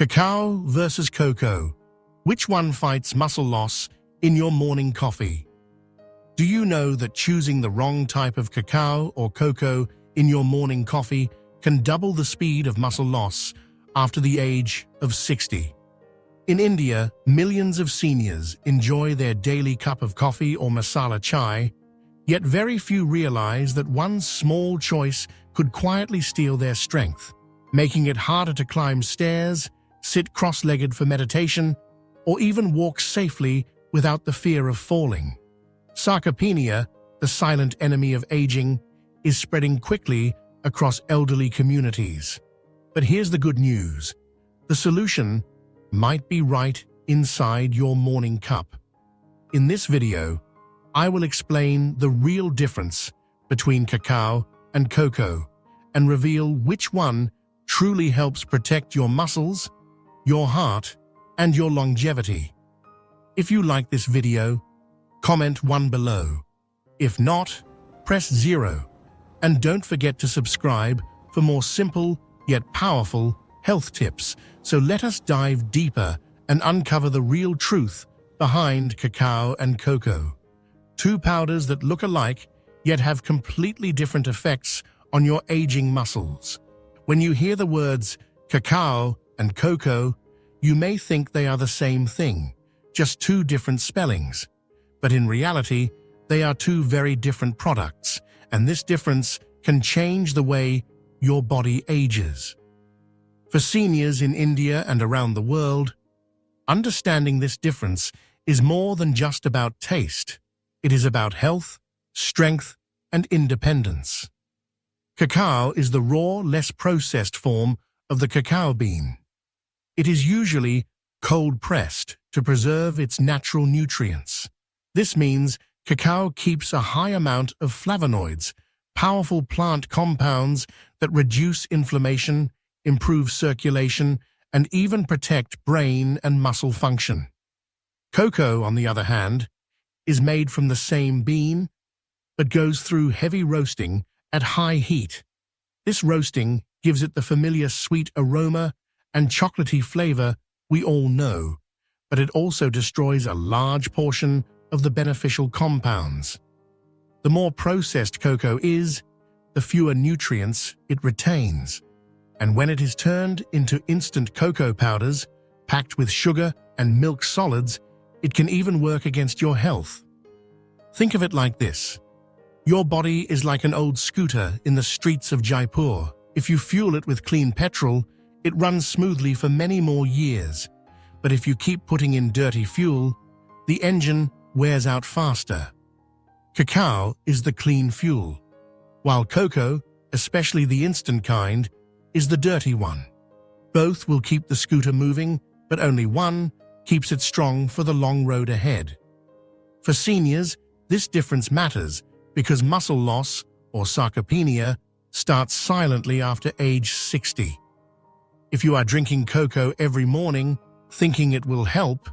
Cacao versus cocoa. Which one fights muscle loss in your morning coffee? Do you know that choosing the wrong type of cacao or cocoa in your morning coffee can double the speed of muscle loss after the age of 60? In India, millions of seniors enjoy their daily cup of coffee or masala chai, yet very few realize that one small choice could quietly steal their strength, making it harder to climb stairs, sit cross-legged for meditation, or even walk safely without the fear of falling. Sarcopenia, the silent enemy of aging, is spreading quickly across elderly communities. But here's the good news. The solution might be right inside your morning cup. In this video, I will explain the real difference between cacao and cocoa and reveal which one truly helps protect your muscles, your heart, and your longevity. If you like this video, comment 1 below. If not, press 0. And don't forget to subscribe for more simple yet powerful health tips. So let us dive deeper and uncover the real truth behind cacao and cocoa. Two powders that look alike yet have completely different effects on your aging muscles. When you hear the words cacao and cocoa, you may think they are the same thing, just two different spellings. But in reality, they are two very different products, and this difference can change the way your body ages. For seniors in India and around the world, understanding this difference is more than just about taste. It is about health, strength, and independence. Cacao is the raw, less processed form of the cacao bean. It is usually cold-pressed to preserve its natural nutrients. This means cacao keeps a high amount of flavonoids, powerful plant compounds that reduce inflammation, improve circulation, and even protect brain and muscle function. Cocoa, on the other hand, is made from the same bean, but goes through heavy roasting at high heat. This roasting gives it the familiar sweet aroma and chocolatey flavor we all know, but it also destroys a large portion of the beneficial compounds. The more processed cocoa is, the fewer nutrients it retains. And when it is turned into instant cocoa powders, packed with sugar and milk solids, it can even work against your health. Think of it like this. Your body is like an old scooter in the streets of Jaipur. If you fuel it with clean petrol, it runs smoothly for many more years. But if you keep putting in dirty fuel, the engine wears out faster. Cacao is the clean fuel, while cocoa, especially the instant kind, is the dirty one. Both will keep the scooter moving, but only one keeps it strong for the long road ahead. For seniors, this difference matters because muscle loss, or sarcopenia, starts silently after age 60. If you are drinking cocoa every morning, thinking it will help,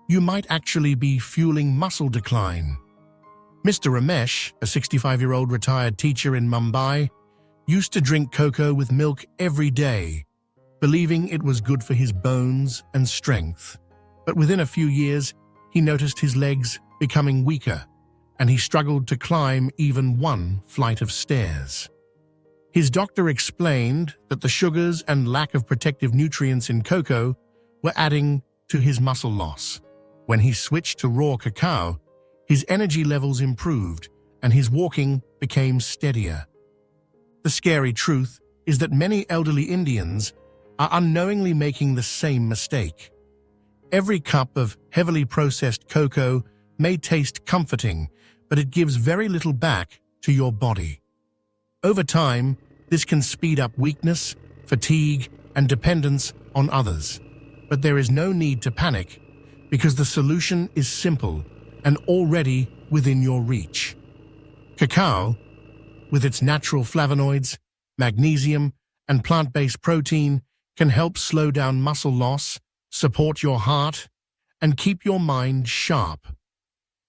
you might actually be fueling muscle decline. Mr. Ramesh, a 65-year-old retired teacher in Mumbai, used to drink cocoa with milk every day, believing it was good for his bones and strength. But within a few years, he noticed his legs becoming weaker, and he struggled to climb even one flight of stairs. His doctor explained that the sugars and lack of protective nutrients in cocoa were adding to his muscle loss. When he switched to raw cacao, his energy levels improved and his walking became steadier. The scary truth is that many elderly Indians are unknowingly making the same mistake. Every cup of heavily processed cocoa may taste comforting, but it gives very little back to your body. Over time, this can speed up weakness, fatigue, and dependence on others. But there is no need to panic, because the solution is simple and already within your reach. Cacao, with its natural flavonoids, magnesium, and plant-based protein, can help slow down muscle loss, support your heart, and keep your mind sharp.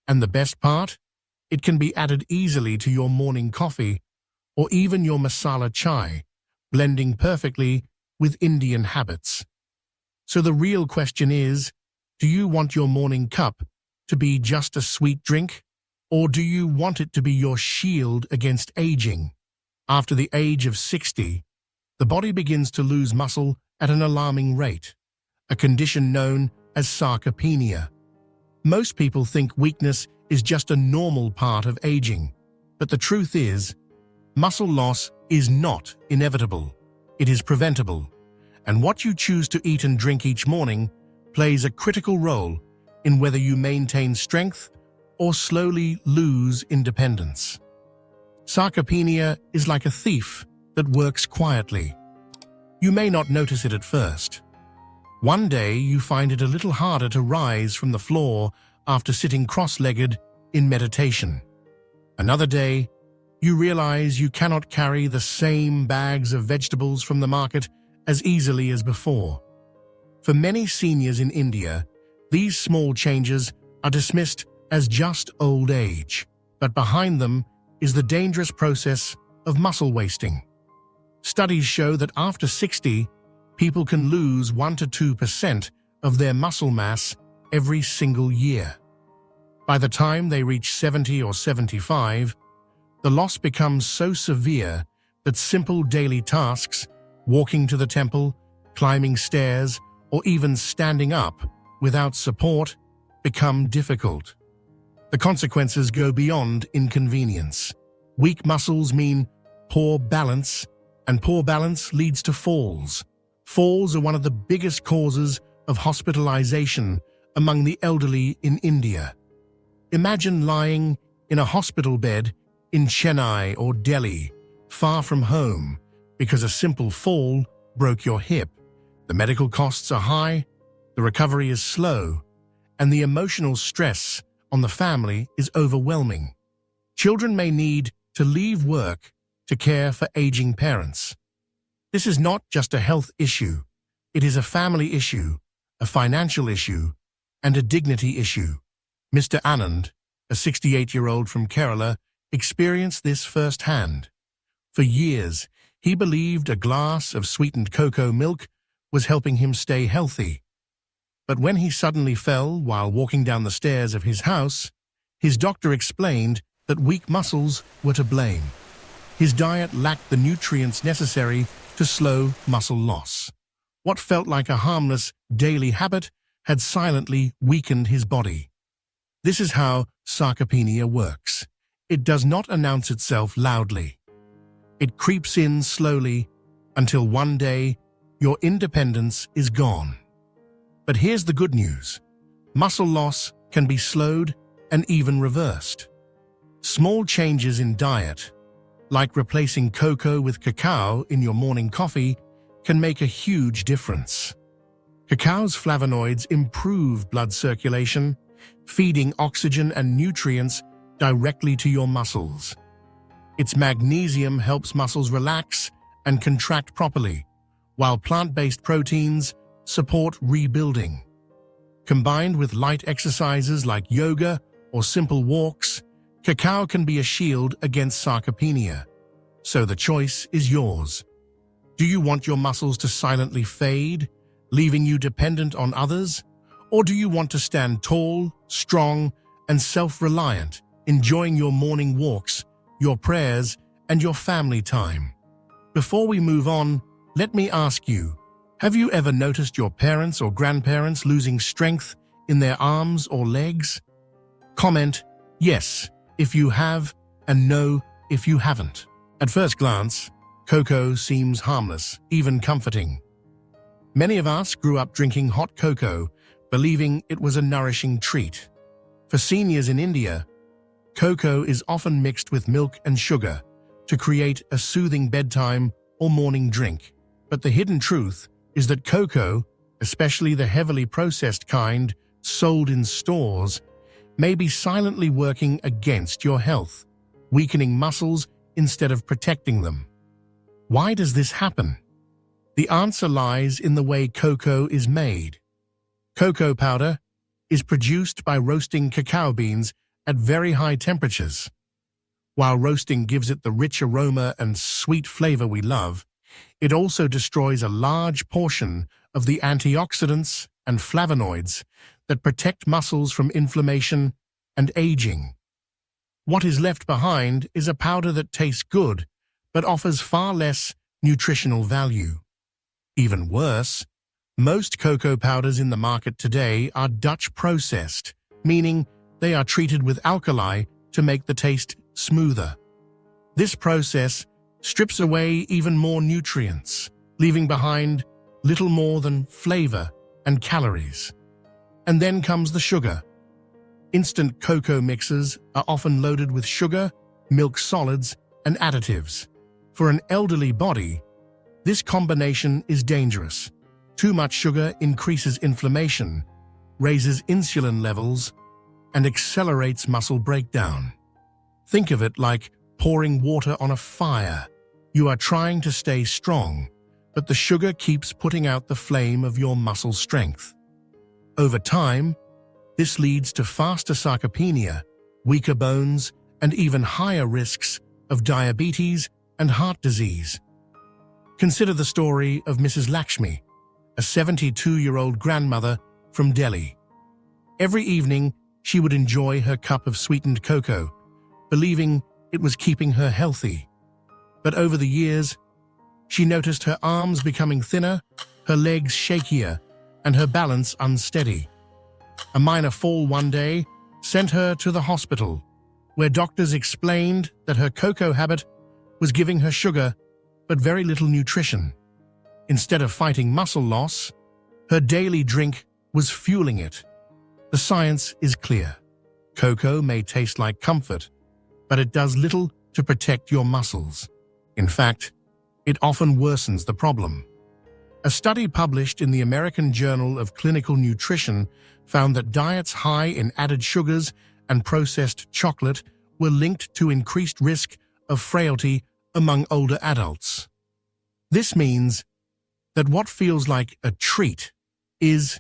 And the best part? It can be added easily to your morning coffee or even your masala chai, blending perfectly with Indian habits. So the real question is, do you want your morning cup to be just a sweet drink? Or do you want it to be your shield against aging? After the age of 60, the body begins to lose muscle at an alarming rate, a condition known as sarcopenia. Most people think weakness is just a normal part of aging, but the truth is, muscle loss is not inevitable. It is preventable, and what you choose to eat and drink each morning plays a critical role in whether you maintain strength or slowly lose independence. Sarcopenia is like a thief that works quietly. You may not notice it at first. One day you find it a little harder to rise from the floor after sitting cross-legged in meditation. Another day, you realize you cannot carry the same bags of vegetables from the market as easily as before. For many seniors in India, these small changes are dismissed as just old age, but behind them is the dangerous process of muscle wasting. Studies show that after 60, people can lose 1 to 2% of their muscle mass every single year. By the time they reach 70 or 75, the loss becomes so severe that simple daily tasks, walking to the temple, climbing stairs, or even standing up without support, become difficult. The consequences go beyond inconvenience. Weak muscles mean poor balance, and poor balance leads to falls. Falls are one of the biggest causes of hospitalization among the elderly in India. Imagine lying in a hospital bed in Chennai or Delhi, far from home, because a simple fall broke your hip. The medical costs are high, the recovery is slow, and the emotional stress on the family is overwhelming. Children may need to leave work to care for aging parents. This is not just a health issue. It is a family issue, a financial issue, and a dignity issue. Mr. Anand, a 68-year-old from Kerala, experienced this firsthand. For years, he believed a glass of sweetened cocoa milk was helping him stay healthy. But when he suddenly fell while walking down the stairs of his house, his doctor explained that weak muscles were to blame. His diet lacked the nutrients necessary to slow muscle loss. What felt like a harmless daily habit had silently weakened his body. This is how sarcopenia works. It does not announce itself loudly. It creeps in slowly until one day your independence is gone. But here's the good news. Muscle loss can be slowed and even reversed. Small changes in diet, like replacing cocoa with cacao in your morning coffee, can make a huge difference. Cacao's flavonoids improve blood circulation, feeding oxygen and nutrients directly to your muscles. Its magnesium helps muscles relax and contract properly, while plant-based proteins support rebuilding. Combined with light exercises like yoga or simple walks, cacao can be a shield against sarcopenia. So the choice is yours. Do you want your muscles to silently fade, leaving you dependent on others? Or do you want to stand tall, strong, and self-reliant, enjoying your morning walks, your prayers, and your family time? Before we move on, let me ask you, have you ever noticed your parents or grandparents losing strength in their arms or legs? Comment yes if you have and no if you haven't. At first glance, cocoa seems harmless, even comforting. Many of us grew up drinking hot cocoa, believing it was a nourishing treat. For seniors in India, cocoa is often mixed with milk and sugar to create a soothing bedtime or morning drink. But the hidden truth is that cocoa, especially the heavily processed kind sold in stores, may be silently working against your health, weakening muscles instead of protecting them. Why does this happen? The answer lies in the way cocoa is made. Cocoa powder is produced by roasting cacao beans at very high temperatures. While roasting gives it the rich aroma and sweet flavor we love, It also destroys a large portion of the antioxidants and flavonoids that protect muscles from inflammation and aging. What is left behind is a powder that tastes good, but offers far less nutritional value. Even worse, most cocoa powders in the market today are Dutch processed, meaning they are treated with alkali to make the taste smoother. This process strips away even more nutrients, leaving behind little more than flavor and calories. And then comes the sugar. Instant cocoa mixes are often loaded with sugar, milk solids, and additives. For an elderly body, this combination is dangerous. Too much sugar increases inflammation, raises insulin levels, and accelerates muscle breakdown. Think of it like pouring water on a fire. You are trying to stay strong, but the sugar keeps putting out the flame of your muscle strength. Over time, this leads to faster sarcopenia, weaker bones, and even higher risks of diabetes and heart disease. Consider the story of Mrs. Lakshmi, a 72-year-old grandmother from Delhi. Every evening, she would enjoy her cup of sweetened cocoa, believing it was keeping her healthy. But over the years, she noticed her arms becoming thinner, her legs shakier, and her balance unsteady. A minor fall one day sent her to the hospital, where doctors explained that her cocoa habit was giving her sugar but very little nutrition. Instead of fighting muscle loss, her daily drink was fueling it. The science is clear. Cocoa may taste like comfort, but it does little to protect your muscles. In fact, it often worsens the problem. A study published in the American Journal of Clinical Nutrition found that diets high in added sugars and processed chocolate were linked to increased risk of frailty among older adults. This means that what feels like a treat is,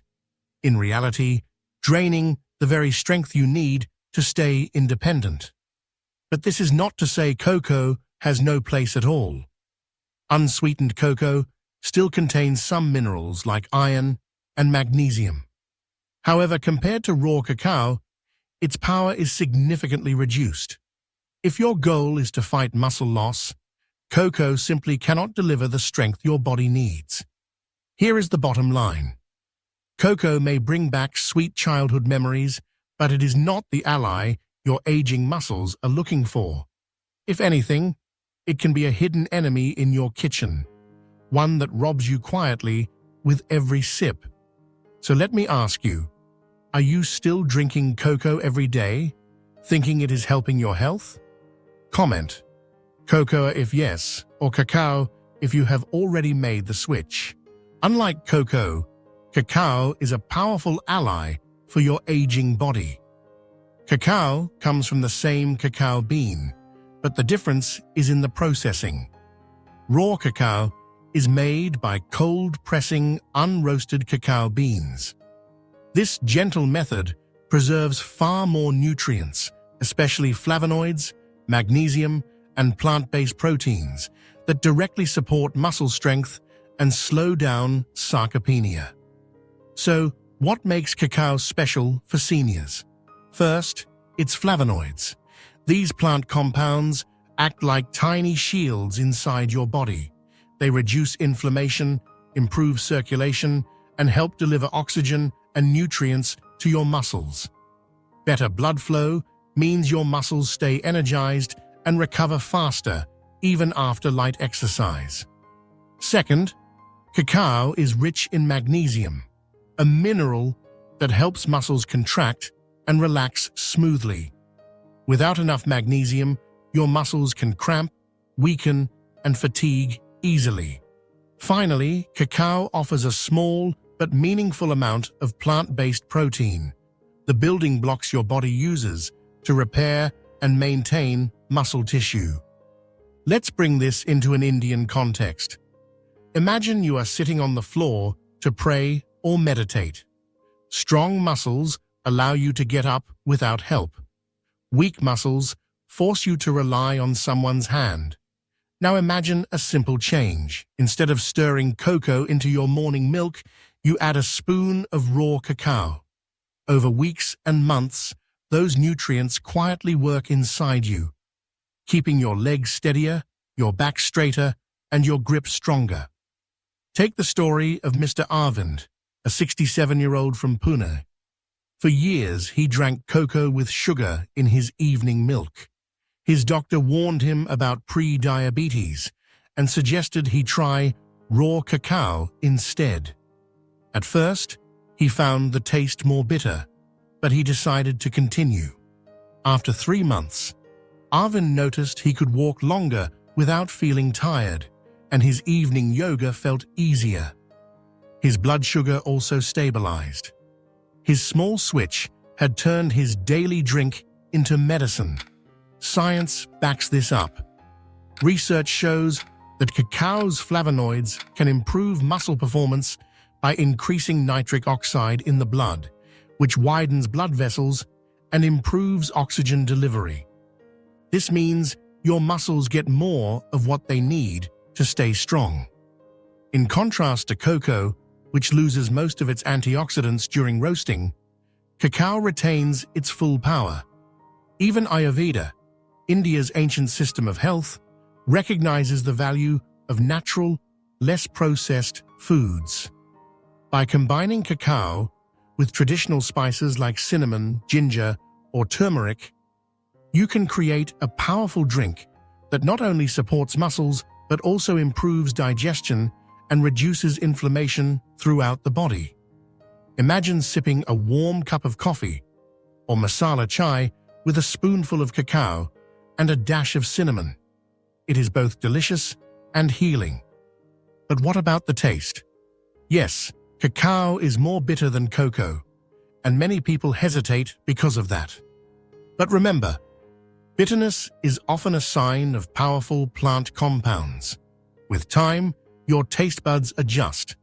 in reality, draining the very strength you need to stay independent. But this is not to say cocoa has no place at all. Unsweetened cocoa still contains some minerals like iron and magnesium. However, compared to raw cacao, its power is significantly reduced. If your goal is to fight muscle loss, cocoa simply cannot deliver the strength your body needs. Here is the bottom line. Cocoa may bring back sweet childhood memories, but it is not the ally your aging muscles are looking for. If anything, it can be a hidden enemy in your kitchen, one that robs you quietly with every sip. So let me ask you, are you still drinking cocoa every day, thinking it is helping your health? Comment, cocoa if yes, or cacao if you have already made the switch. Unlike cocoa, cacao is a powerful ally for your aging body. Cacao comes from the same cacao bean, but the difference is in the processing. Raw cacao is made by cold pressing unroasted cacao beans. This gentle method preserves far more nutrients, especially flavonoids, magnesium, and plant-based proteins that directly support muscle strength and slow down sarcopenia. So, what makes cacao special for seniors? First, its flavonoids. These plant compounds act like tiny shields inside your body. They reduce inflammation, improve circulation, and help deliver oxygen and nutrients to your muscles. Better blood flow means your muscles stay energized and recover faster, even after light exercise. Second, cacao is rich in magnesium, a mineral that helps muscles contract and relax smoothly. Without enough magnesium, your muscles can cramp, weaken, and fatigue easily. Finally, cacao offers a small but meaningful amount of plant-based protein, the building blocks your body uses to repair and maintain muscle tissue. Let's bring this into an Indian context. Imagine you are sitting on the floor to pray or meditate. Strong muscles allow you to get up without help. Weak muscles force you to rely on someone's hand. Now imagine a simple change. Instead of stirring cocoa into your morning milk, you add a spoon of raw cacao. Over weeks and months, those nutrients quietly work inside you, keeping your legs steadier, your back straighter, and your grip stronger. Take the story of Mr. Arvind, a 67-year-old from Pune. For years, he drank cocoa with sugar in his evening milk. His doctor warned him about pre-diabetes and suggested he try raw cacao instead. At first, he found the taste more bitter, but he decided to continue. After 3 months, Arvind noticed he could walk longer without feeling tired, and his evening yoga felt easier. His blood sugar also stabilized. His small switch had turned his daily drink into medicine. Science backs this up. Research shows that cacao's flavonoids can improve muscle performance by increasing nitric oxide in the blood, which widens blood vessels and improves oxygen delivery. This means your muscles get more of what they need to stay strong. In contrast to cocoa, which loses most of its antioxidants during roasting, cacao retains its full power. Even Ayurveda, India's ancient system of health, recognizes the value of natural, less processed foods. By combining cacao with traditional spices like cinnamon, ginger, or turmeric, you can create a powerful drink that not only supports muscles but also improves digestion and reduces inflammation throughout the body. Imagine sipping a warm cup of coffee or masala chai with a spoonful of cacao and a dash of cinnamon. It is both delicious and healing. But what about the taste? Yes, cacao is more bitter than cocoa, and many people hesitate because of that. But remember, bitterness is often a sign of powerful plant compounds. With time, your taste buds adjust,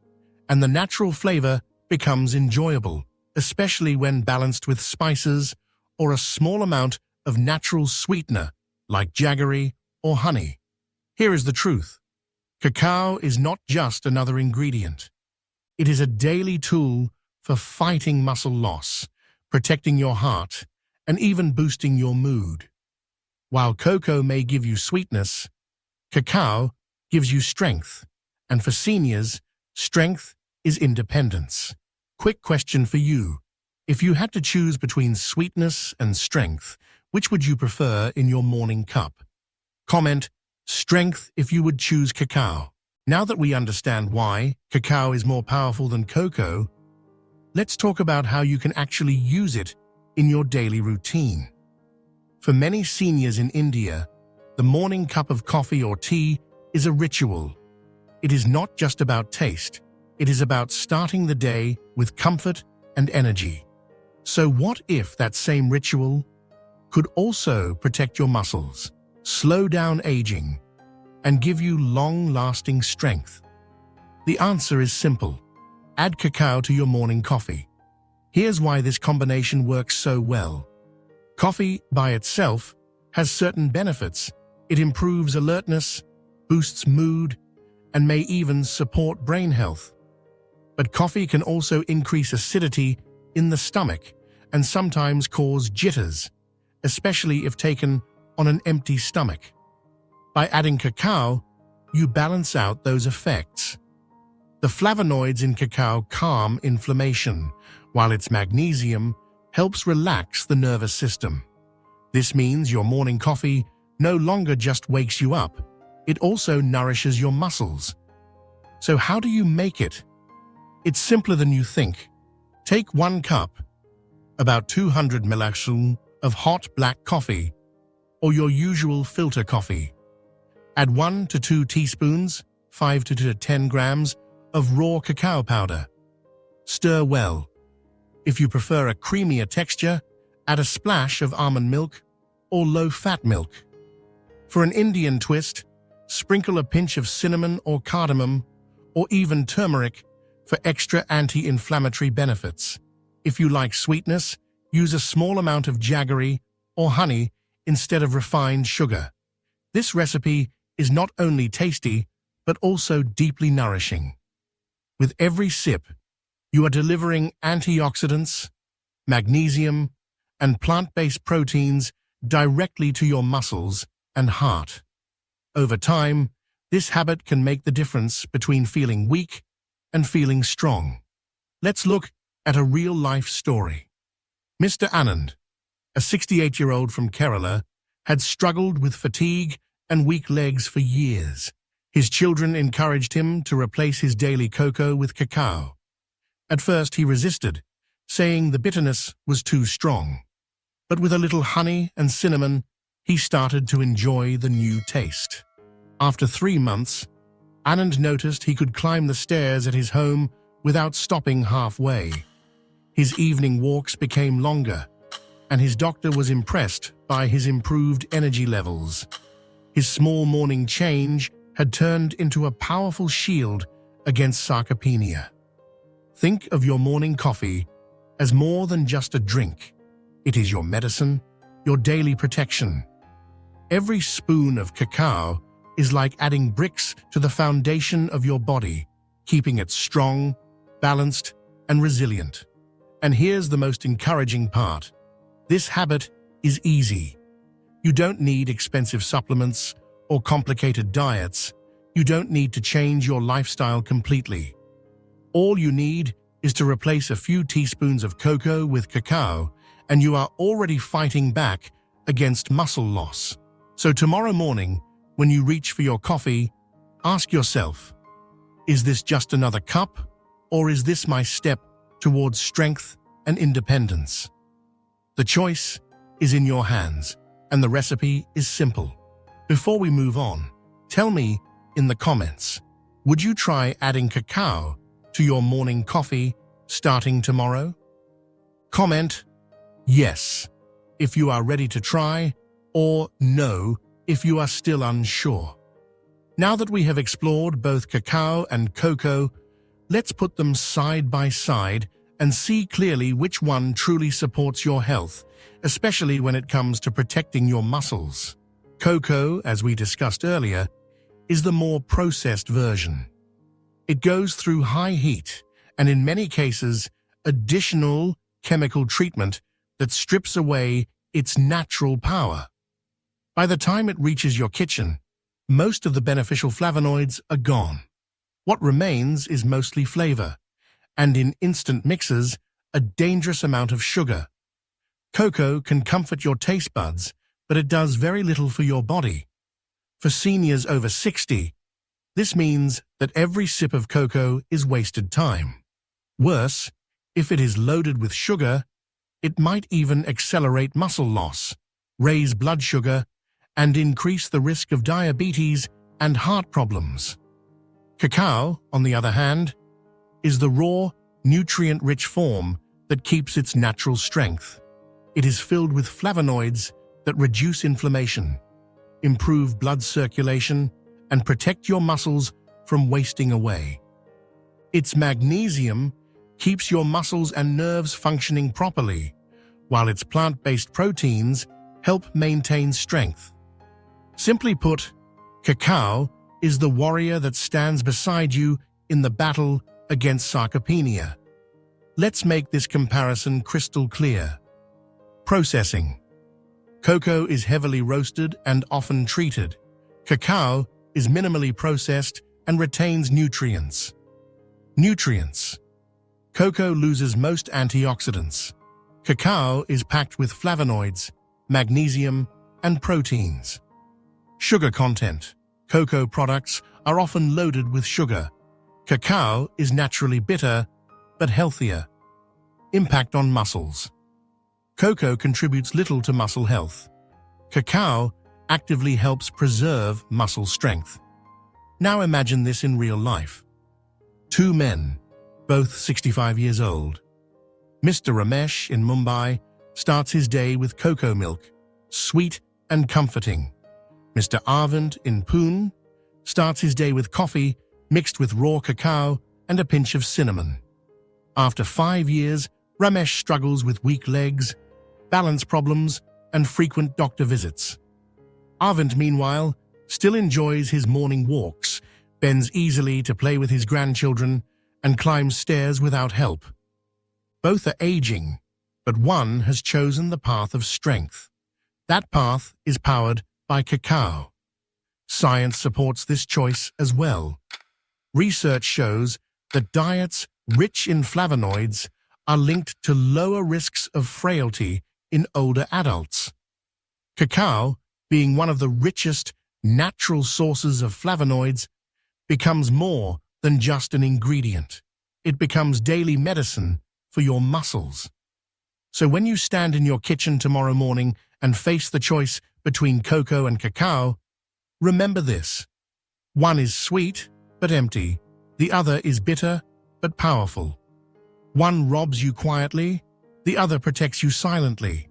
and the natural flavor becomes enjoyable, especially when balanced with spices or a small amount of natural sweetener like jaggery or honey. Here is the truth. Cacao is not just another ingredient. It is a daily tool for fighting muscle loss, protecting your heart, and even boosting your mood. While cocoa may give you sweetness, cacao gives you strength. And for seniors, strength is independence. Quick question for you. If you had to choose between sweetness and strength, which would you prefer in your morning cup? Comment strength if you would choose cacao. Now that we understand why cacao is more powerful than cocoa, let's talk about how you can actually use it in your daily routine. For many seniors in India, the morning cup of coffee or tea is a ritual. It is not just about taste, it is about starting the day with comfort and energy. So what if that same ritual could also protect your muscles, slow down aging, and give you long-lasting strength? The answer is simple. Add cacao to your morning coffee. Here's why this combination works so well. Coffee by itself has certain benefits. It improves alertness, boosts mood, and may even support brain health. But coffee can also increase acidity in the stomach and sometimes cause jitters, especially if taken on an empty stomach. By adding cacao, you balance out those effects. The flavonoids in cacao calm inflammation, while its magnesium helps relax the nervous system. This means your morning coffee no longer just wakes you up, it also nourishes your muscles. So how do you make it? It's simpler than you think. Take 1 cup, about 200 ml of hot black coffee, or your usual filter coffee. Add 1 to 2 teaspoons, 5 to 10 grams of raw cacao powder. Stir well. If you prefer a creamier texture, add a splash of almond milk or low-fat milk. For an Indian twist, sprinkle a pinch of cinnamon or cardamom, or even turmeric for extra anti-inflammatory benefits. If you like sweetness, use a small amount of jaggery or honey instead of refined sugar. This recipe is not only tasty, but also deeply nourishing. With every sip, you are delivering antioxidants, magnesium, and plant-based proteins directly to your muscles and heart. Over time, this habit can make the difference between feeling weak and feeling strong. Let's look at a real-life story. Mr. Anand, a 68-year-old from Kerala, had struggled with fatigue and weak legs for years. His children encouraged him to replace his daily cocoa with cacao. At first he resisted, saying the bitterness was too strong. But with a little honey and cinnamon, he started to enjoy the new taste. After 3 months, Anand noticed he could climb the stairs at his home without stopping halfway. His evening walks became longer, and his doctor was impressed by his improved energy levels. His small morning change had turned into a powerful shield against sarcopenia. Think of your morning coffee as more than just a drink. It is your medicine, your daily protection. Every spoon of cacao is like adding bricks to the foundation of your body, keeping it strong, balanced, and resilient. And here's the most encouraging part. This habit is easy. You don't need expensive supplements or complicated diets. You don't need to change your lifestyle completely. All you need is to replace a few teaspoons of cocoa with cacao, and you are already fighting back against muscle loss. So tomorrow morning, when you reach for your coffee, ask yourself, is this just another cup, or is this my step towards strength and independence? The choice is in your hands, and the recipe is simple. Before we move on, tell me in the comments, would you try adding cacao to your morning coffee starting tomorrow? Comment yes if you are ready to try, or no if you are still unsure. Now that we have explored both cacao and cocoa, let's put them side by side and see clearly which one truly supports your health, especially when it comes to protecting your muscles. Cocoa, as we discussed earlier, is the more processed version. It goes through high heat and, in many cases, additional chemical treatment that strips away its natural power. By the time it reaches your kitchen, most of the beneficial flavonoids are gone. What remains is mostly flavor, and in instant mixes, a dangerous amount of sugar. Cocoa can comfort your taste buds, but it does very little for your body. For seniors over 60, this means that every sip of cocoa is wasted time. Worse, if it is loaded with sugar, it might even accelerate muscle loss, raise blood sugar, and increase the risk of diabetes and heart problems. Cacao, on the other hand, is the raw, nutrient-rich form that keeps its natural strength. It is filled with flavonoids that reduce inflammation, improve blood circulation, and protect your muscles from wasting away. Its magnesium keeps your muscles and nerves functioning properly, while its plant-based proteins help maintain strength. Simply put, cacao is the warrior that stands beside you in the battle against sarcopenia. Let's make this comparison crystal clear. Processing. Cocoa is heavily roasted and often treated. Cacao is minimally processed and retains nutrients. Nutrients. Cocoa loses most antioxidants. Cacao is packed with flavonoids, magnesium, and proteins. Sugar content. Cocoa products are often loaded with sugar. Cacao is naturally bitter, but healthier. Impact on muscles. Cocoa contributes little to muscle health. Cacao actively helps preserve muscle strength. Now imagine this in real life. 2 men, both 65 years old. Mr. Ramesh in Mumbai starts his day with cocoa milk, sweet and comforting. Mr. Arjun in Pune starts his day with coffee mixed with raw cacao and a pinch of cinnamon. After 5 years, Ramesh struggles with weak legs, balance problems, and frequent doctor visits. Arjun, meanwhile, still enjoys his morning walks, bends easily to play with his grandchildren, and climbs stairs without help. Both are aging, but one has chosen the path of strength. That path is powered by cacao. Science supports this choice as well. Research shows that diets rich in flavonoids are linked to lower risks of frailty in older adults. Cacao, being one of the richest natural sources of flavonoids, becomes more than just an ingredient. It becomes daily medicine for your muscles. So when you stand in your kitchen tomorrow morning and face the choice between cocoa and cacao, remember this. One is sweet but empty. The other is bitter but powerful. One robs you quietly, the other protects you silently.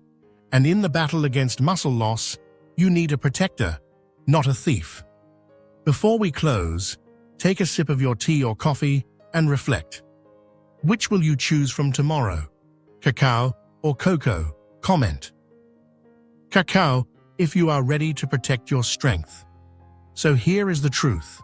And in the battle against muscle loss, you need a protector, not a thief. Before we close, take a sip of your tea or coffee and reflect. Which will you choose from tomorrow? Cacao or cocoa? Comment. Cacao, if you are ready to protect your strength. So here is the truth.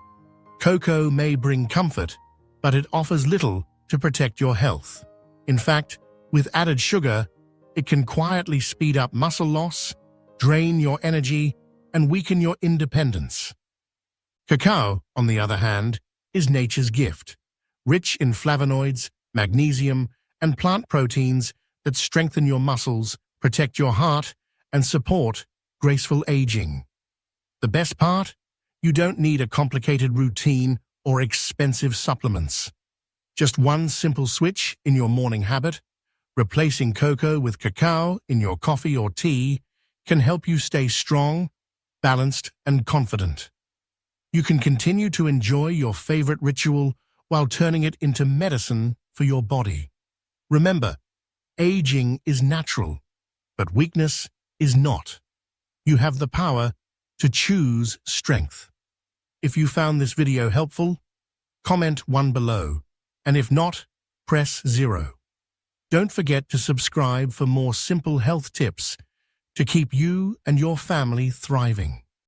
Cocoa may bring comfort, but it offers little to protect your health. In fact, with added sugar, it can quietly speed up muscle loss, drain your energy, and weaken your independence. Cacao, on the other hand, is nature's gift, rich in flavonoids, magnesium, and plant proteins that strengthen your muscles, protect your heart, and support graceful aging. The best part? You don't need a complicated routine or expensive supplements. Just one simple switch in your morning habit, replacing cocoa with cacao in your coffee or tea, can help you stay strong, balanced, and confident. You can continue to enjoy your favorite ritual while turning it into medicine for your body. Remember, aging is natural, but weakness is not. You have the power to choose strength. If you found this video helpful, comment 1 below, and if not, press 0. Don't forget to subscribe for more simple health tips to keep you and your family thriving.